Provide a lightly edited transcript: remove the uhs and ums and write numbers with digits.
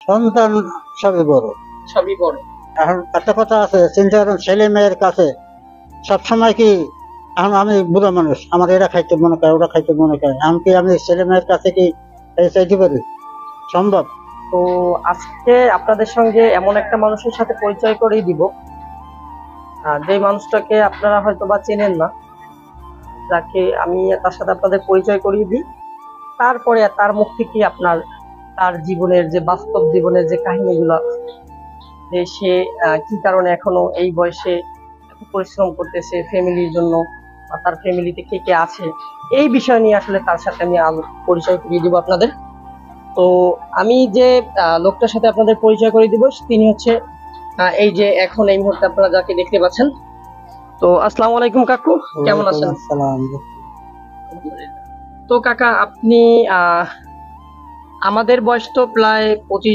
সন্তান সবই বড়। সবই বড়। এখন একটা কথা আছে, চিন্তা করেন ছেলে মেয়ের কাছে সবসময় কি, এখন আমি বুড়ো মানুষ, আমার এরা খাইতে মনে করে, ওরা খাইতে মনে করে, এমনকি আমি ছেলে মেয়ের কাছে কি এই চাইতে পারি? সম্ভব? তো আজকে আপনাদের সঙ্গে এমন একটা মানুষের সাথে পরিচয় করিয়ে দিব, যে মানুষটাকে আপনারা হয়তো বা চেনেন না, যাকে আমি তার সাথে আপনাদের পরিচয় করিয়ে দিই। তারপরে তার মুখ থেকে আপনার তার জীবনের যে বাস্তব জীবনের যে কাহিনীগুলো, যে সে কি কারণে এখনো এই বয়সে এত পরিশ্রম করতেছে ফ্যামিলির জন্য, বা তার ফ্যামিলিতে কে কে আছে, এই বিষয় নিয়ে আসলে তার সাথে আমি পরিচয় করিয়ে দিব আপনাদের। তো আমি যে লোকটার সাথে আপনাদের পরিচয় করিয়ে দিব, তিনি হচ্ছে এই যে এখন এই মুহূর্তে আপনারা যাকে দেখতে পাচ্ছেন। তো আসসালামু আলাইকুম কাকু, কেমন আছেন? আসসালাম। তো কাকা, আপনি আমাদের বয়স তো প্রায় 25